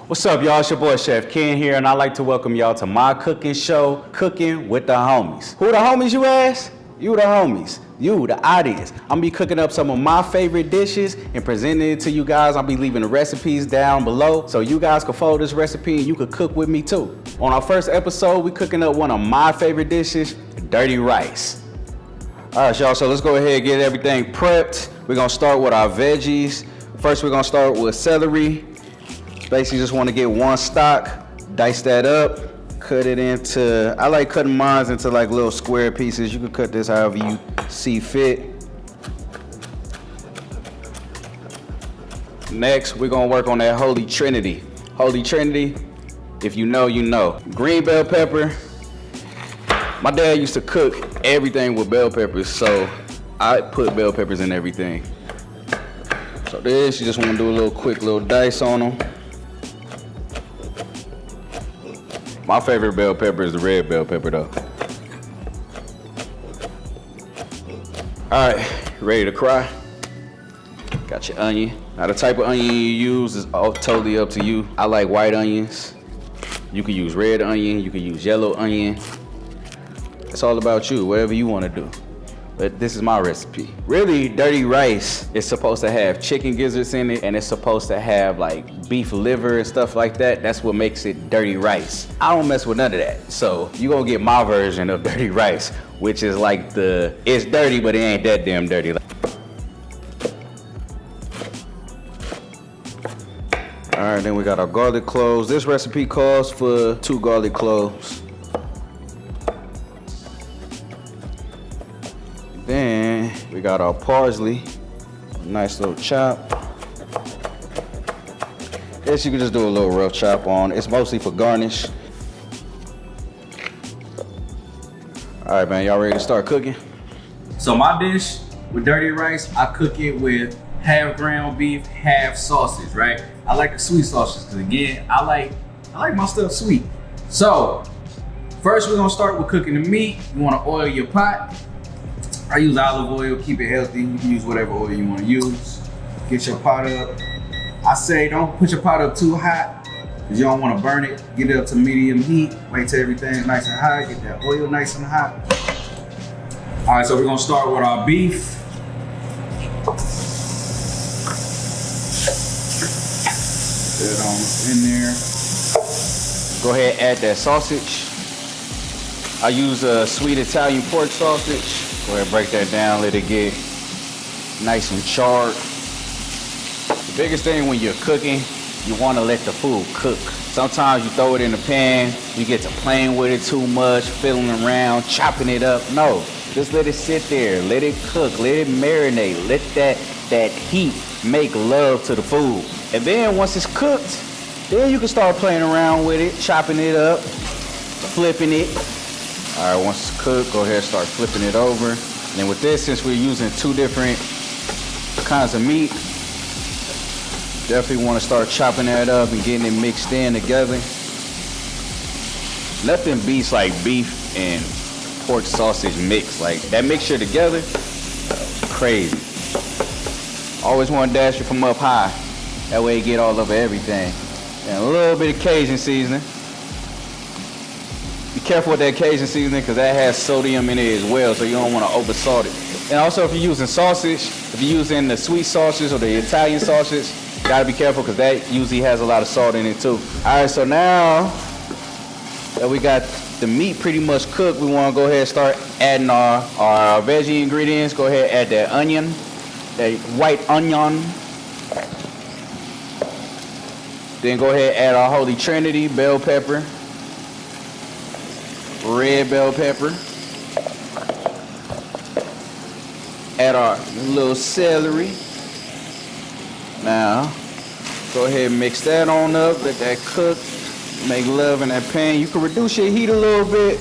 What's up, y'all? It's your boy Chef Ken here, and I'd like to welcome y'all to my cooking show, Cooking with the Homies. Who the homies, you ask? You the homies. You, the audience. I'm gonna be cooking up some of my favorite dishes and presenting it to you guys. I'll be leaving the recipes down below so you guys can follow this recipe and you can cook with me too. On our first episode, we cooking up one of my favorite dishes, dirty rice. All right, y'all, so let's go ahead and get everything prepped. We're gonna start with our veggies. First, we're gonna start with celery. Basically, just wanna get one stalk, dice that up, cut it into, I like cutting mine into like little square pieces. You can cut this however you see fit. Next, we're gonna work on that Holy Trinity. Holy Trinity, if you know, you know. Green bell pepper. My dad used to cook everything with bell peppers, so I put bell peppers in everything. So this, you just wanna do a little quick little dice on them. My favorite bell pepper is the red bell pepper though. All right, ready to fry? Got your onion. Now the type of onion you use is all totally up to you. I like white onions. You can use red onion, you can use yellow onion. It's all about you, whatever you wanna do. But this is my recipe. Really, dirty rice is supposed to have chicken gizzards in it, and it's supposed to have like beef liver and stuff like that. That's what makes it dirty rice. I don't mess with none of that. So you gonna get my version of dirty rice, which is like it's dirty, but it ain't that damn dirty. All right, then we got our garlic cloves. This recipe calls for 2 garlic cloves. Then we got our parsley, nice little chop. This you can just do a little rough chop on. It's mostly for garnish. All right, man, y'all ready to start cooking? So my dish with dirty rice, I cook it with half ground beef, half sausage, right? I like the sweet sausage because again, I like my stuff sweet. So first we're gonna start with cooking the meat. You wanna oil your pot. I use olive oil, keep it healthy. You can use whatever oil you want to use. Get your pot up. I say don't put your pot up too hot because you don't want to burn it. Get it up to medium heat. Wait till everything's nice and hot. Get that oil nice and hot. All right, so we're gonna start with our beef. Put it on in there. Go ahead, add that sausage. I use a sweet Italian pork sausage. Go ahead and break that down, let it get nice and charred. The biggest thing when you're cooking, you want to let the food cook. Sometimes you throw it in the pan, you get to playing with it too much, fiddling around, chopping it up. No, just let it sit there, let it cook, let it marinate, let that heat make love to the food. And then once it's cooked, then you can start playing around with it, chopping it up, flipping it. All right, once it's cooked, go ahead and start flipping it over. And then with this, since we're using 2 different kinds of meat, definitely want to start chopping that up and getting it mixed in together. Nothing beats like beef and pork sausage mix. Like that mixture together, crazy. Always want to dash it from up high. That way you get all over everything. And a little bit of Cajun seasoning. Be careful with that Cajun seasoning because that has sodium in it as well, so you don't want to over salt it. And also if you're using sausage, if you're using the sweet sausage or the Italian sausage, you gotta be careful because that usually has a lot of salt in it too. All right, so now that we got the meat pretty much cooked, we want to go ahead and start adding our veggie ingredients. Go ahead and add that onion, that white onion. Then go ahead and add our Holy Trinity, bell pepper, red bell pepper. Add our little celery. Now, go ahead and mix that on up, let that cook, make love in that pan. You can reduce your heat a little bit,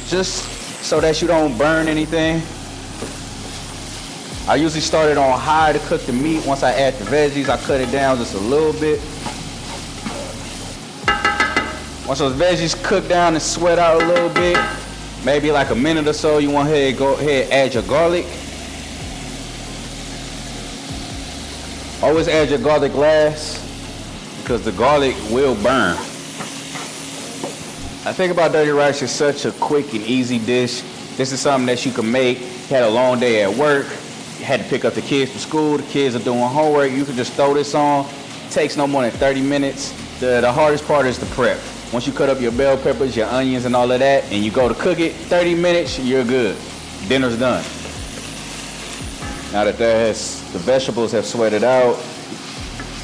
just so that you don't burn anything. I usually start it on high to cook the meat. Once I add the veggies, I cut it down just a little bit. Once those veggies cook down and sweat out a little bit, maybe like a minute or so, you want to go ahead and add your garlic. Always add your garlic last. because the garlic will burn. I think about dirty rice is such a quick and easy dish. This is something that you can make. You had a long day at work, you had to pick up the kids from school, the kids are doing homework, you can just throw this on. It takes no more than 30 minutes. The hardest part is the prep. Once you cut up your bell peppers, your onions and all of that, and you go to cook it, 30 minutes, you're good. Dinner's done. Now that the vegetables have sweated out,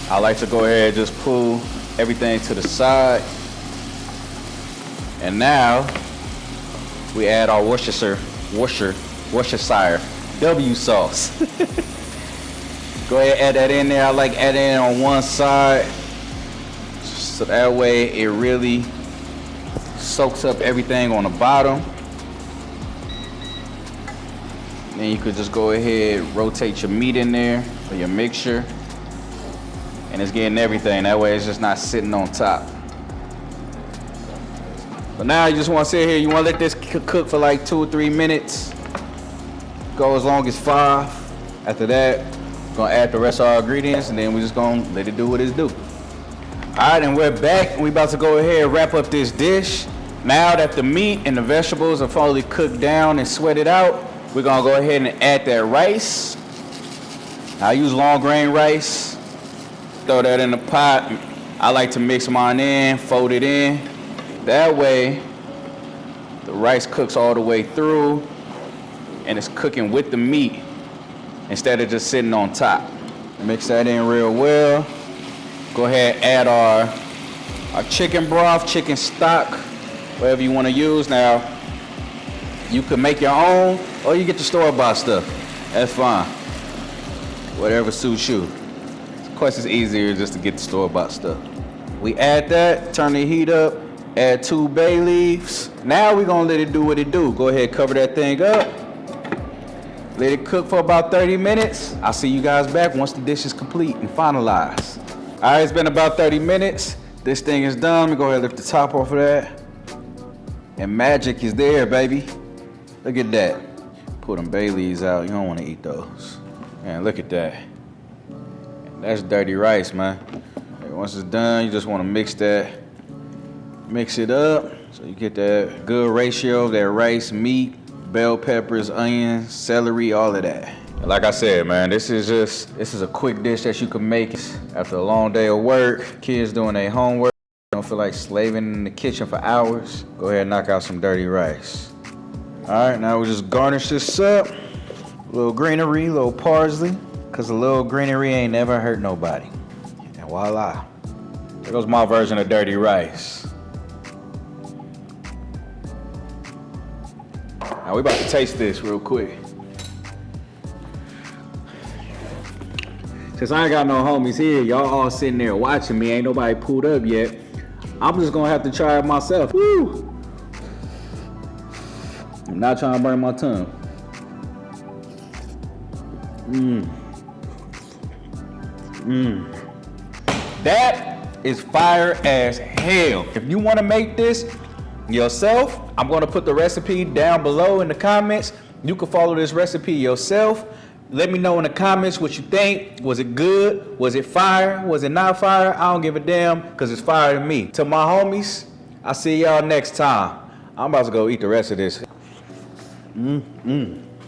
I like to go ahead and just pull everything to the side. And now we add our Worcestershire W sauce. Go ahead and add that in there. I like adding it on one side, so that way it really soaks up everything on the bottom. Then you could just go ahead, rotate your meat in there or your mixture, and it's getting everything. That way it's just not sitting on top. But now you just want to sit here, you want to let this cook for like 2 or 3 minutes. Go as long as 5. After that, we're gonna add the rest of our ingredients, and then we're just gonna let it do what it's do. All right, and we're back, and we're about to go ahead and wrap up this dish. Now that the meat and the vegetables are fully cooked down and sweated out, we're gonna go ahead and add that rice. I use long grain rice. Throw that in the pot. I like to mix mine in, fold it in. That way, the rice cooks all the way through, and it's cooking with the meat instead of just sitting on top. Mix that in real well. Go ahead and add our chicken broth, chicken stock, whatever you want to use. Now, you can make your own, or you get the store-bought stuff. That's fine. Whatever suits you. Of course, it's easier just to get the store-bought stuff. We add that, turn the heat up, add 2 bay leaves. Now we're gonna let it do what it do. Go ahead, cover that thing up. Let it cook for about 30 minutes. I'll see you guys back once the dish is complete and finalized. All right, it's been about 30 minutes. This thing is done. Let me go ahead and lift the top off of that. And magic is there, baby. Look at that. Pull them bay leaves out. You don't want to eat those. Man, look at that. That's dirty rice, man. Once it's done, you just want to mix it up so you get that good ratio of that rice, meat, bell peppers, onions, celery, all of that. Like I said, man, this is a quick dish that you can make after a long day of work, kids doing their homework, don't feel like slaving in the kitchen for hours. Go ahead and knock out some dirty rice. All right, now we just garnish this up. A little greenery, a little parsley, because a little greenery ain't never hurt nobody. And voila. There goes my version of dirty rice. Now we about to taste this real quick. Since I ain't got no homies here, y'all all sitting there watching me, ain't nobody pulled up yet. I'm just gonna have to try it myself. Woo! I'm not trying to burn my tongue. That is fire as hell. If you wanna make this yourself, I'm gonna put the recipe down below in the comments. You can follow this recipe yourself. Let me know in the comments what you think. Was it good? Was it fire? Was it not fire? I don't give a damn, because it's fire to me. To my homies, I'll see y'all next time. I'm about to go eat the rest of this.